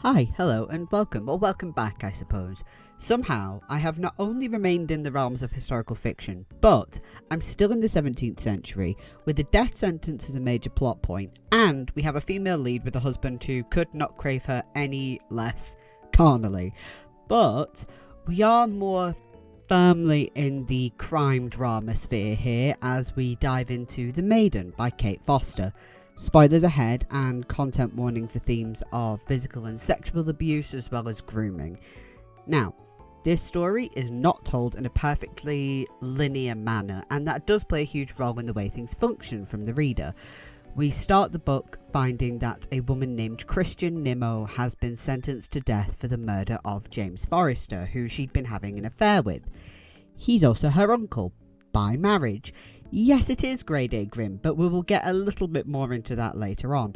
Hi, hello, and welcome, or welcome back, I suppose. Somehow, I have not only remained in the realms of historical fiction, but I'm still in the 17th century, with the death sentence as a major plot point, and we have a female lead with a husband who could not crave her any less carnally. But we are more firmly in the crime drama sphere here as we dive into The Maiden by Kate Foster. Spoilers ahead, and content warning for themes of physical and sexual abuse as well as grooming. Now, this story is not told in a perfectly linear manner, and that does play a huge role in the way things function from the reader. We start the book finding that a woman named Christian Nimmo has been sentenced to death for the murder of James Forrester, who she'd been having an affair with. He's also her uncle, by marriage. Yes, it is grade A grim, but we will get a little bit more into that later on.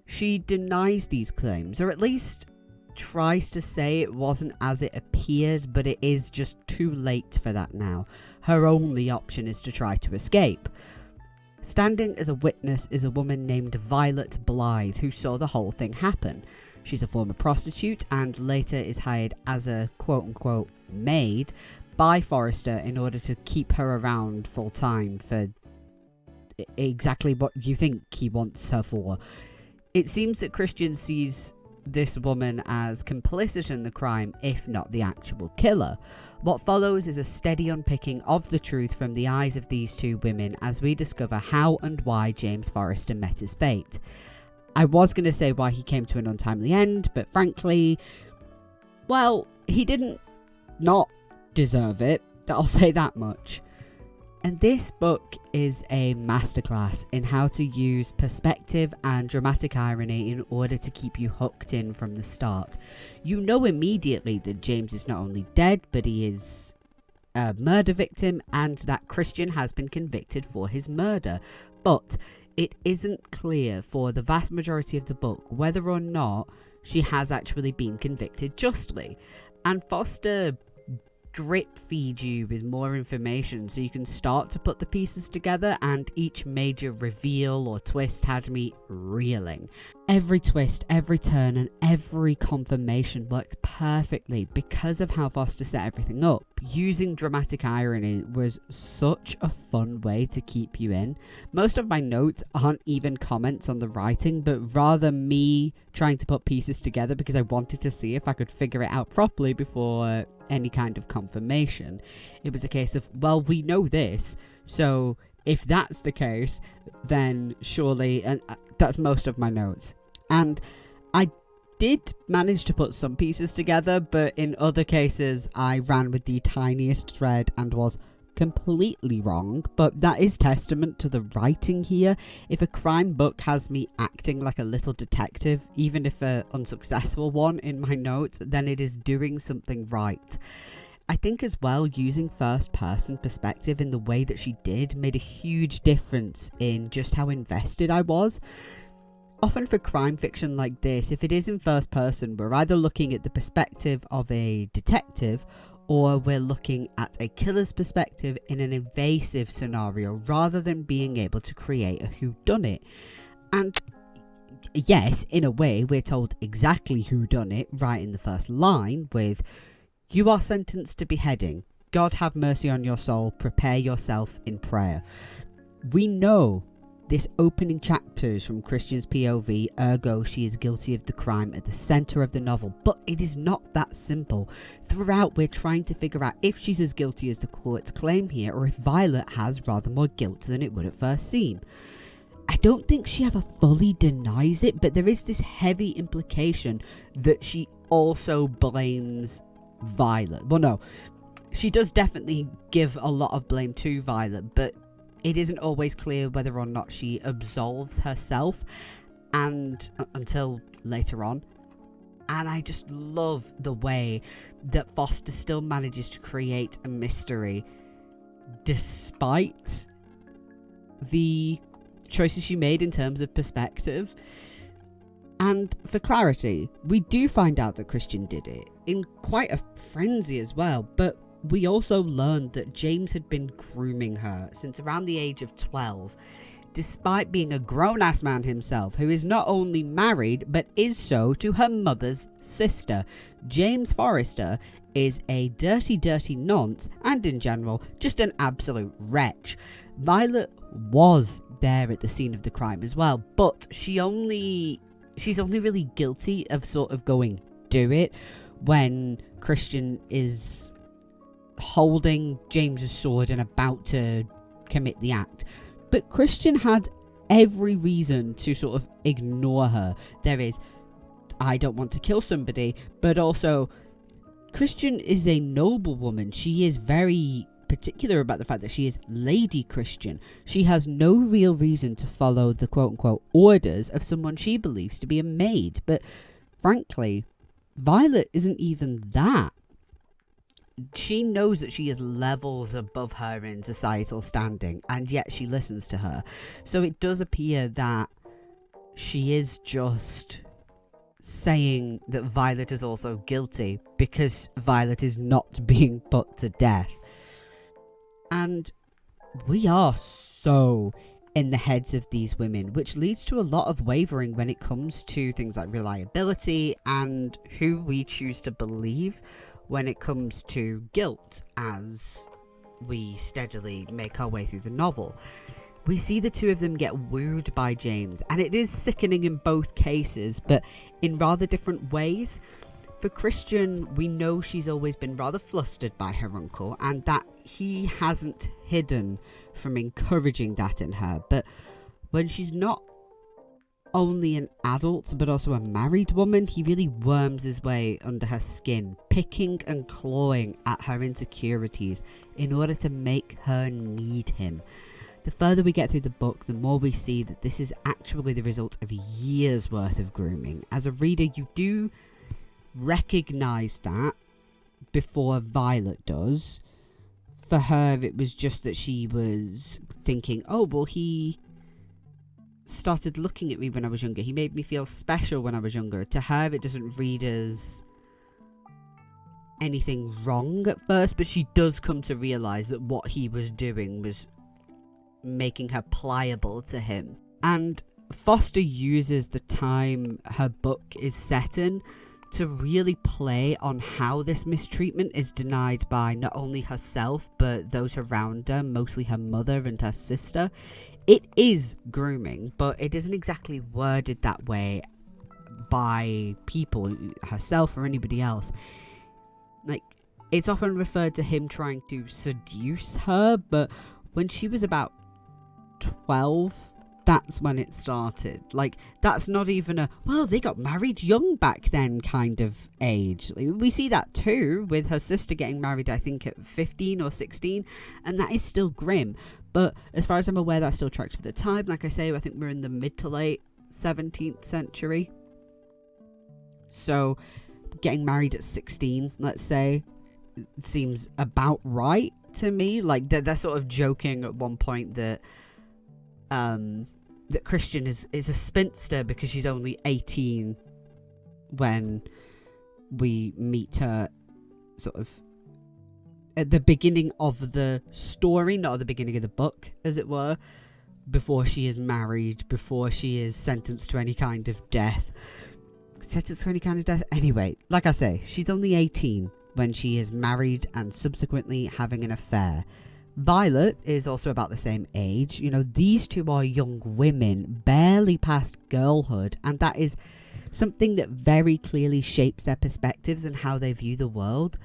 She denies these claims, or at least tries to say it wasn't as it appeared, but it is just too late for that now. Her only option is to try to escape. Standing as a witness is a woman named Violet Blythe, who saw the whole thing happen. She's a former prostitute and later is hired as a quote-unquote maid by Forrester in order to keep her around full time for exactly what you think he wants her for. It seems that Christian sees this woman as complicit in the crime, if not the actual killer. What follows is a steady unpicking of the truth from the eyes of these two women as we discover how and why James Forrester met his fate. I was going to say why he came to an untimely end, but frankly, well, he didn't not deserve it, I'll say that much. And this book is a masterclass in how to use perspective and dramatic irony in order to keep you hooked in from the start. You know immediately that James is not only dead, but he is a murder victim and that Christian has been convicted for his murder. But it isn't clear for the vast majority of the book whether or not she has actually been convicted justly. And Foster drip feed you with more information so you can start to put the pieces together, and each major reveal or twist had me reeling. Every twist, every turn, and every confirmation worked perfectly because of how Foster set everything up. Using dramatic irony was such a fun way to keep you in. Most of my notes aren't even comments on the writing, but rather me trying to put pieces together because I wanted to see if I could figure it out properly before any kind of confirmation. It was a case of, well, we know this, so if that's the case, then surely, and that's most of my notes. And I did manage to put some pieces together, but in other cases I ran with the tiniest thread and was completely wrong. But that is testament to the writing here. If a crime book has me acting like a little detective, even if an unsuccessful one in my notes, then it is doing something right. I think as well, using first person perspective in the way that she did made a huge difference in just how invested I was. Often for crime fiction like this, if it is in first person, we're either looking at the perspective of a detective or we're looking at a killer's perspective in an evasive scenario rather than being able to create a whodunit. And yes, in a way, we're told exactly who done it right in the first line with, "You are sentenced to beheading. God have mercy on your soul. Prepare yourself in prayer." We know this opening chapter is from Christian's POV, ergo she is guilty of the crime at the centre of the novel, but it is not that simple. Throughout we're trying to figure out if she's as guilty as the courts claim here, or if Violet has rather more guilt than it would at first seem. I don't think she ever fully denies it, but there is this heavy implication that she also blames Violet. Well, no, she does definitely give a lot of blame to Violet, but it isn't always clear whether or not she absolves herself, and until later on. And I just love the way that Foster still manages to create a mystery despite the choices she made in terms of perspective. And for clarity, we do find out that Christian did it in quite a frenzy as well, but we also learned that James had been grooming her since around the age of 12. despite being a grown-ass man himself who is not only married but is so to her mother's sister. James Forrester is a dirty, dirty nonce, and in general, just an absolute wretch. Violet was there at the scene of the crime as well, but she's only really guilty of sort of going do it when Christian is holding James's sword and about to commit the act. But Christian had every reason to sort of ignore her. There is, I don't want to kill somebody, but also Christian is a noble woman. She is very particular about the fact that she is Lady Christian. She has no real reason to follow the quote-unquote orders of someone she believes to be a maid. But frankly, Violet isn't even that. She knows that she is levels above her in societal standing, and yet she listens to her. So it does appear that she is just saying that Violet is also guilty because Violet is not being put to death. And we are so in the heads of these women, which leads to a lot of wavering when it comes to things like reliability and who we choose to believe when it comes to guilt as we steadily make our way through the novel. We see the two of them get wooed by James, and it is sickening in both cases, but in rather different ways. For Christian, we know she's always been rather flustered by her uncle, and that he hasn't hidden from encouraging that in her. But when she's not only an adult, but also a married woman, he really worms his way under her skin, picking and clawing at her insecurities in order to make her need him. The further we get through the book, the more we see that this is actually the result of years worth of grooming. As a reader, you do recognise that before Violet does. For her, it was just that she was thinking, oh, well, he started looking at me when I was younger. He made me feel special when I was younger. To her, it doesn't read as anything wrong at first, but she does come to realise that what he was doing was making her pliable to him. And Foster uses the time her book is set in to really play on how this mistreatment is denied by not only herself but those around her, mostly her mother and her sister. It is grooming, but it isn't exactly worded that way by people, herself or anybody else. Like, it's often referred to him trying to seduce her, but when she was about 12, that's when it started. Like, that's not even a, well, they got married young back then kind of age. We see that too with her sister getting married, I think at 15 or 16, and that is still grim. But as far as I'm aware, that still tracks for the time. Like I say, I think we're in the mid to late 17th century. So getting married at 16, let's say, seems about right to me. Like, they're sort of joking at one point that that Christian is a spinster because she's only 18 when we meet her sort of at the beginning of the story, not at the beginning of the book, as it were, before she is married, before she is sentenced to any kind of death. Sentenced to any kind of death? Anyway, like I say, she's only 18 when she is married and subsequently having an affair. Violet is also about the same age. You know, these two are young women, barely past girlhood, and that is something that very clearly shapes their perspectives and how they view the world.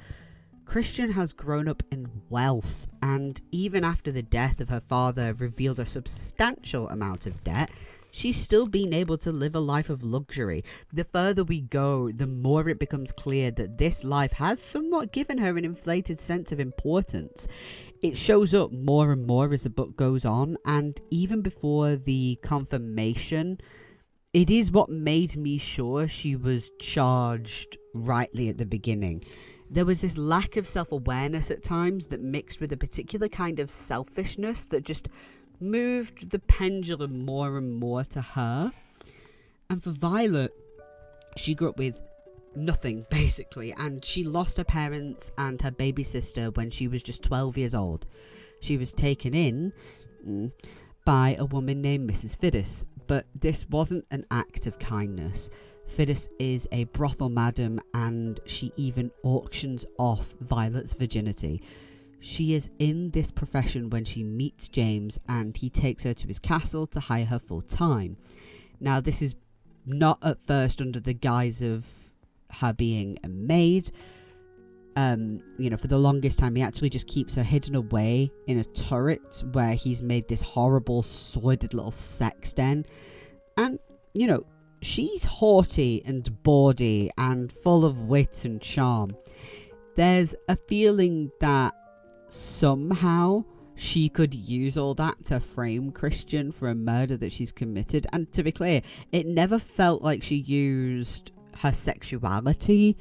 Christian has grown up in wealth, and even after the death of her father revealed a substantial amount of debt, she's still been able to live a life of luxury. The further we go, the more it becomes clear that this life has somewhat given her an inflated sense of importance. It shows up more and more as the book goes on, and even before the confirmation, it is what made me sure she was charged rightly at the beginning. There was this lack of self-awareness at times that mixed with a particular kind of selfishness that just moved the pendulum more and more to her. And for Violet, she grew up with nothing, basically, and she lost her parents and her baby sister when she was just 12 years old. She was taken in by a woman named Mrs. Fiddis, but this wasn't an act of kindness. Fiddis is a brothel madam, and she even auctions off Violet's virginity. She is in this profession when she meets James, and he takes her to his castle to hire her full time. Now, this is not at first under the guise of her being a maid. For the longest time, he actually just keeps her hidden away in a turret where he's made this horrible, sordid little sex den. And, she's haughty and bawdy and full of wit and charm. There's a feeling that somehow she could use all that to frame Christian for a murder that she's committed. And to be clear, it never felt like she used her sexuality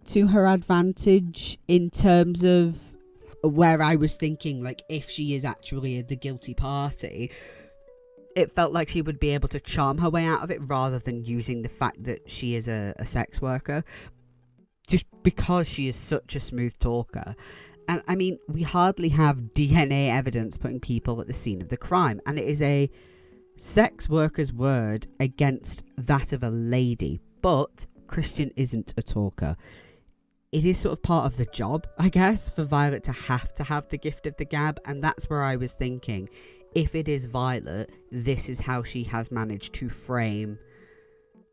to her advantage in terms of where I was thinking, like, if she is actually the guilty party, it felt like she would be able to charm her way out of it rather than using the fact that she is a sex worker, just because she is such a smooth talker. And I mean, we hardly have DNA evidence putting people at the scene of the crime, and it is a sex worker's word against that of a lady. But Christian isn't a talker. It is sort of part of the job, I guess, for Violet to have the gift of the gab, and that's where I was thinking, if it is Violet, this is how she has managed to frame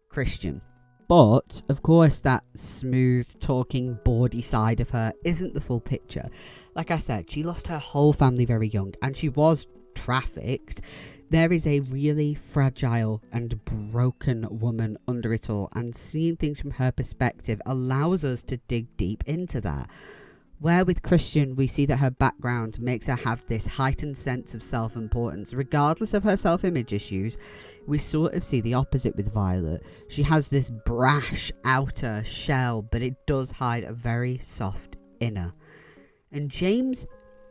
Christian. But, of course, that smooth talking, bawdy side of her isn't the full picture. Like I said, she lost her whole family very young, and she was trafficked. There is a really fragile and broken woman under it all, and seeing things from her perspective allows us to dig deep into that. Where with Christian, we see that her background makes her have this heightened sense of self-importance. Regardless of her self-image issues, we sort of see the opposite with Violet. She has this brash outer shell, but it does hide a very soft inner. And James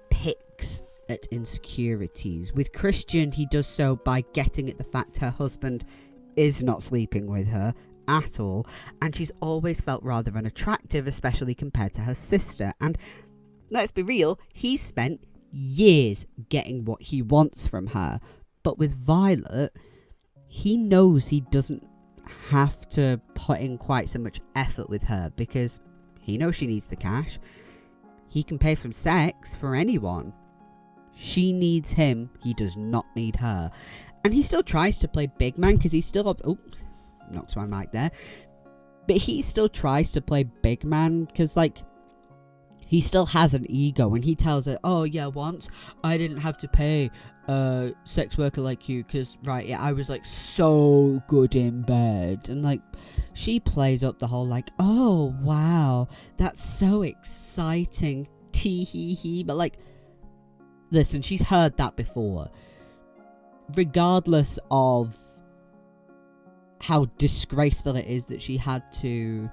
picks at insecurities. With Christian, he does so by getting at the fact her husband is not sleeping with her at all, and she's always felt rather unattractive, especially compared to her sister. And let's be real, he's spent years getting what he wants from her, but with Violet, he knows he doesn't have to put in quite so much effort with her because he knows she needs the cash. He can pay for sex for anyone. She needs him, he does not need her. And he still tries to play big man because he's still knocked my mic there. But he still tries to play big man because, he still has an ego, and he tells her, oh yeah, once I didn't have to pay a sex worker like you because, I was so good in bed. And she plays up the whole oh wow, that's so exciting, tee hee hee. But listen, she's heard that before. Regardless of how disgraceful it is that she had to,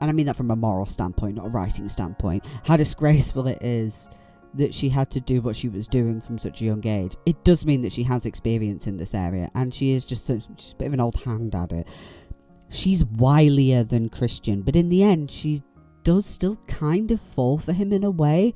and I mean that from a moral standpoint, not a writing standpoint, how disgraceful it is that she had to do what she was doing from such a young age. It does mean that she has experience in this area, and she is just she's a bit of an old hand at it. She's wilier than Christian, but in the end, she does still kind of fall for him in a way.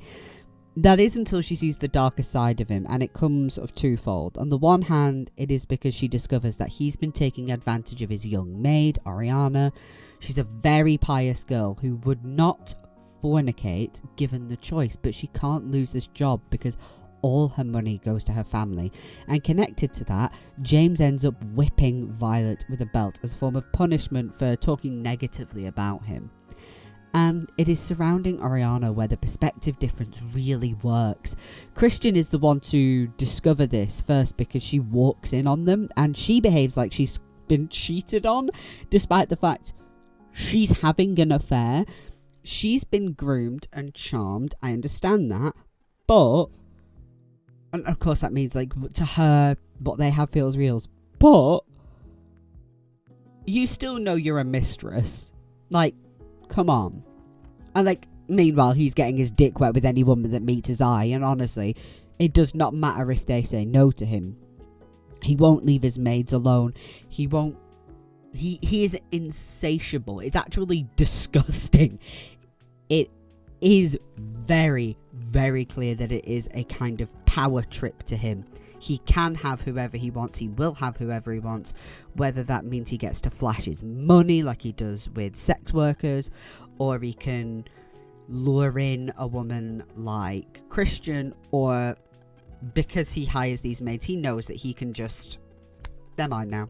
That is until she sees the darker side of him, and it comes of twofold. On the one hand, it is because she discovers that he's been taking advantage of his young maid, Ariana. She's a very pious girl who would not fornicate given the choice, but she can't lose this job because all her money goes to her family. And connected to that, James ends up whipping Violet with a belt as a form of punishment for talking negatively about him. And it is surrounding Ariana where the perspective difference really works. Christian is the one to discover this first because she walks in on them and she behaves like she's been cheated on, despite the fact she's having an affair. She's been groomed and charmed, I understand that, but, and of course that means to her what they have feels real, but you still know you're a mistress. Come on. And meanwhile, he's getting his dick wet with any woman that meets his eye, and honestly, it does not matter if they say no to him. He won't leave his maids alone. He is insatiable. It's actually disgusting. It is very, very clear that it is a kind of power trip to him. He can have whoever he wants. He will have whoever he wants, whether that means he gets to flash his money like he does with sex workers, or he can lure in a woman like Christian, or because he hires these maids, he knows that he can just, they're mine now.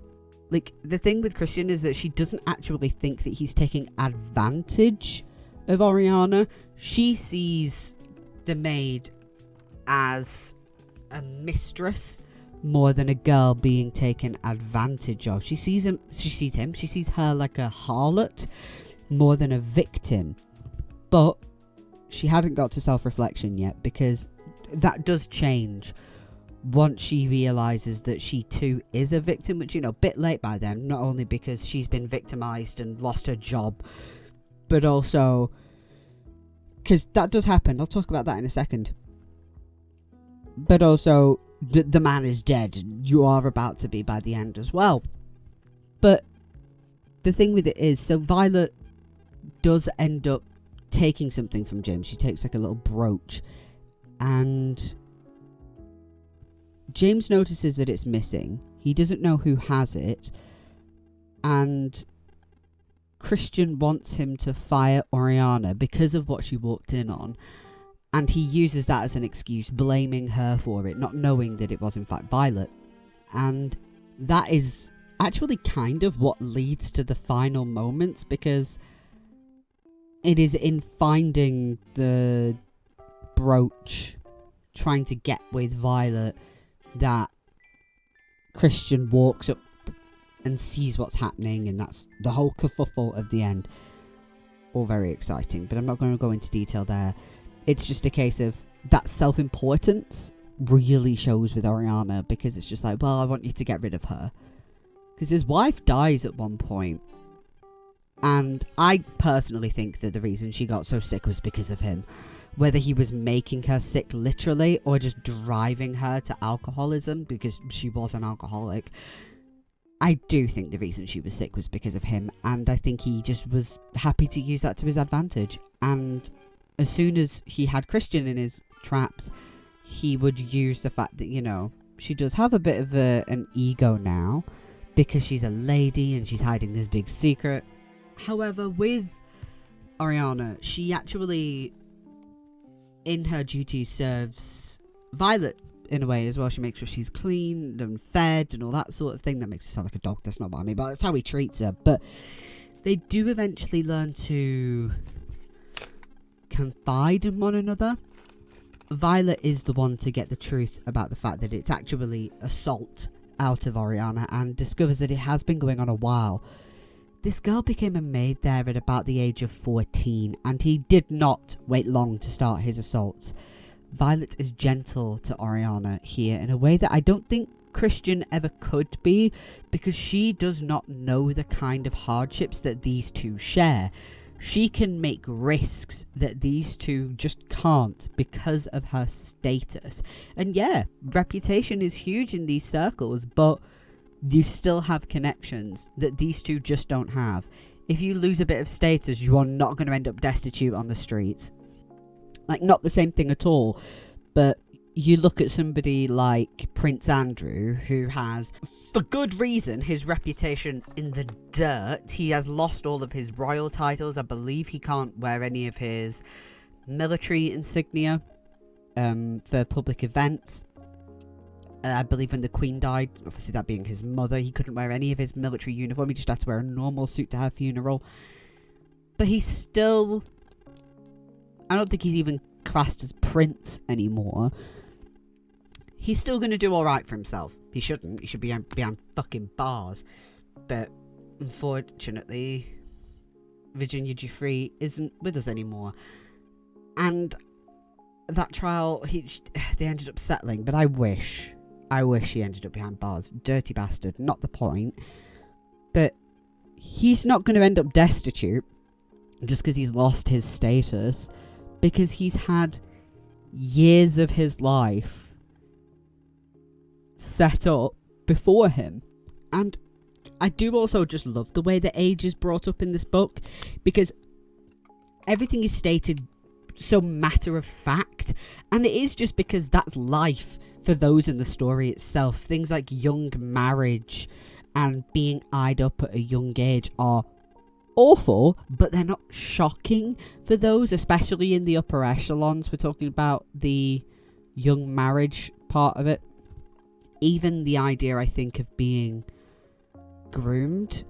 Like, the thing with Christian is that she doesn't actually think that he's taking advantage of Oriana. She sees the maid as a mistress more than a girl being taken advantage of. She sees her like a harlot more than a victim. But she hadn't got to self-reflection yet, because that does change once she realises that she too is a victim, which, a bit late by then, not only because she's been victimised and lost her job, but also because that does happen. I'll talk about that in a second. But also, the man is dead. You are about to be by the end as well. But the thing with it is, so Violet does end up taking something from James. She takes like a little brooch, and James notices that it's missing. He doesn't know who has it, and Christian wants him to fire Oriana because of what she walked in on, and he uses that as an excuse, blaming her for it, not knowing that it was in fact Violet. And that is actually kind of what leads to the final moments, because it is in finding the brooch, trying to get with Violet, that Christian walks up and sees what's happening, and that's the whole kerfuffle of the end. All very exciting, but I'm not going to go into detail there. It's just a case of that self-importance really shows with Oriana, because it's just like, well, I want you to get rid of her. Because his wife dies at one point, and I personally think that the reason she got so sick was because of him. Whether he was making her sick literally, or just driving her to alcoholism, because she was an alcoholic, I do think the reason she was sick was because of him, and I think he just was happy to use that to his advantage. And as soon as he had Christian in his traps, he would use the fact that, she does have a bit of an ego now, because she's a lady and she's hiding this big secret. However, with Oriana, she actually, in her duties, serves Violet in a way as well. She makes sure she's clean and fed and all that sort of thing. That makes it sound like a dog. That's not what I mean, but that's how he treats her. But they do eventually learn to confide in one another. Violet is the one to get the truth about the fact that it's actually assault out of Oriana, and discovers that it has been going on a while. This girl became a maid there at about the age of 14, and he did not wait long to start his assaults. Violet is gentle to Oriana here in a way that I don't think Christian ever could be, because she does not know the kind of hardships that these two share. She can make risks that these two just can't because of her status. And yeah, reputation is huge in these circles, but you still have connections that these two just don't have. If you lose a bit of status, you are not going to end up destitute on the streets. Like, not the same thing at all. But you look at somebody like Prince Andrew, who has, for good reason, his reputation in the dirt. He has lost all of his royal titles. I believe he can't wear any of his military insignia for public events. I believe when the Queen died, obviously that being his mother, he couldn't wear any of his military uniform. He just had to wear a normal suit to her funeral. But he's still, I don't think he's even classed as prince anymore. He's still going to do alright for himself. He shouldn't. He should be behind fucking bars. But unfortunately, Virginia Giuffre isn't with us anymore. And that trial, they ended up settling. But I wish he ended up behind bars. Dirty bastard. Not the point. But he's not going to end up destitute just because he's lost his status. Because he's had years of his life set up before him. And I do also just love the way that age is brought up in this book, because everything is stated so matter of fact, and it is just because that's life for those in the story itself. Things like young marriage and being eyed up at a young age are awful, but they're not shocking for those, especially in the upper echelons. We're talking about the young marriage part of it. Even the idea, I think, of being groomed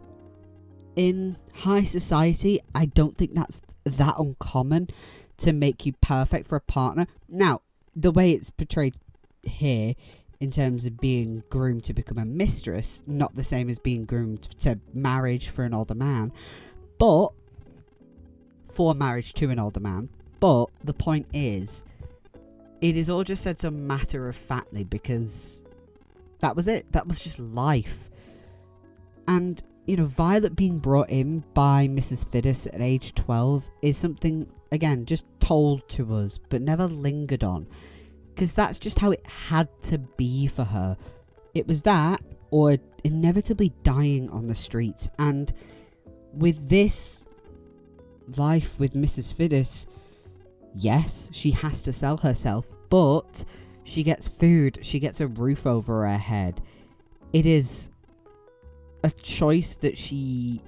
in high society, I don't think that's that uncommon to make you perfect for a partner. Now, the way it's portrayed here in terms of being groomed to become a mistress, not the same as being groomed to marriage for an older man, but for marriage to an older man. But the point is, it is all just said so matter-of-factly because that was it. That was just life. And, you know, Violet being brought in by Mrs. Fiddis at age 12 is something, again, just told to us, but never lingered on. Because that's just how it had to be for her. It was that, or inevitably dying on the streets. And with this life with Mrs. Fiddis, yes, she has to sell herself, but she gets food, she gets a roof over her head. It is a choice that she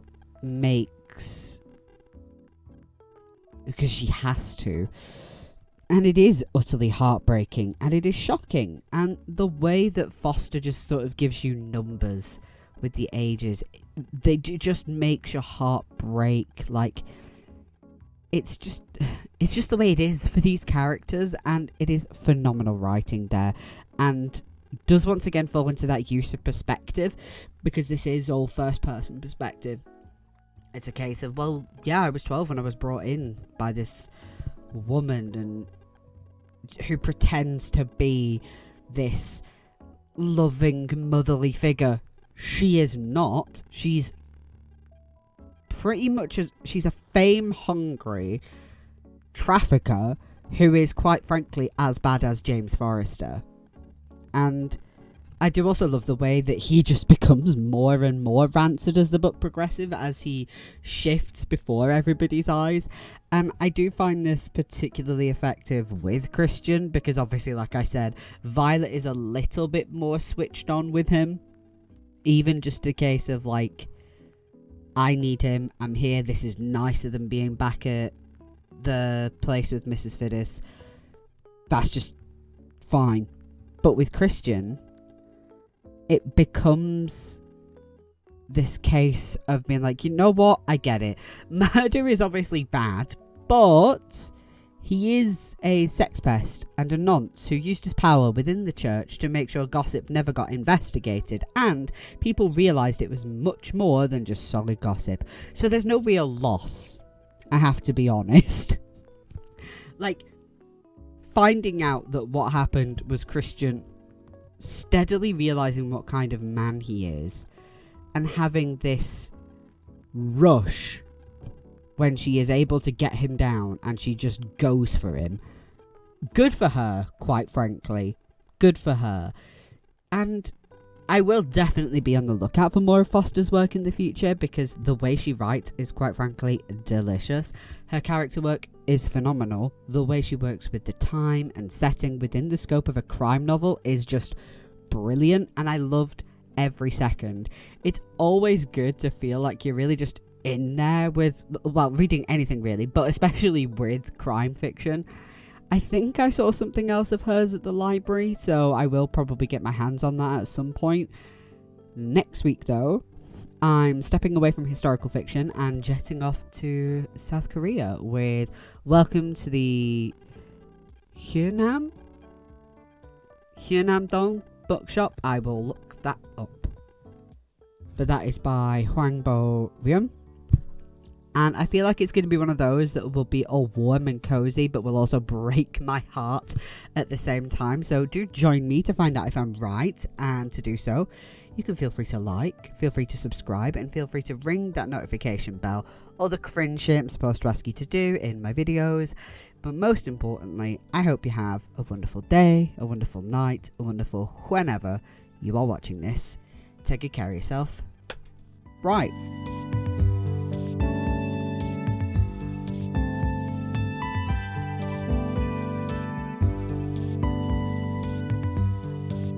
makes because she has to. And it is utterly heartbreaking, and it is shocking. And the way that Foster just sort of gives you numbers with the ages, they just makes your heart break. Like, it's just the way it is for these characters, and it is phenomenal writing there. And does once again fall into that use of perspective, because this is all first person perspective. It's a case of, well, yeah, I was 12 when I was brought in by this woman and who pretends to be this loving motherly figure. She is not. She's pretty much she's a fame hungry trafficker who is, quite frankly, as bad as James Forrester. And I do also love the way that he just becomes more and more rancid as the book progresses, as he shifts before everybody's eyes. And I do find this particularly effective with Christian, because obviously, like I said, Violet is a little bit more switched on with him. Even just a case of, like, I need him, I'm here, this is nicer than being back at the place with Mrs. Fiddis. That's just fine. But with Christian, it becomes this case of being like, you know what, I get it. Murder is obviously bad, but he is a sex pest and a nonce who used his power within the church to make sure gossip never got investigated, and people realised it was much more than just solid gossip. So there's no real loss, I have to be honest. Like, finding out that what happened was Christian steadily realising what kind of man he is, and having this rush when she is able to get him down and she just goes for him. Good for her, quite frankly. Good for her. And I will definitely be on the lookout for more of Foster's work in the future, because the way she writes is, quite frankly, delicious. Her character work is phenomenal. The way she works with the time and setting within the scope of a crime novel is just brilliant, and I loved every second. It's always good to feel like you're really just in there with, well, reading anything really, but especially with crime fiction. I think I saw something else of hers at the library, so I will probably get my hands on that at some point. Next week, though, I'm stepping away from historical fiction and jetting off to South Korea with Welcome to the Hyunam-dong bookshop. I will look that up. But that is by Hwangbo Ryum. And I feel like it's going to be one of those that will be all warm and cozy, but will also break my heart at the same time. So do join me to find out if I'm right. And to do so, you can feel free to like, feel free to subscribe, and feel free to ring that notification bell. All the cringe shit I'm supposed to ask you to do in my videos. But most importantly, I hope you have a wonderful day, a wonderful night, a wonderful whenever you are watching this. Take good care of yourself. Right.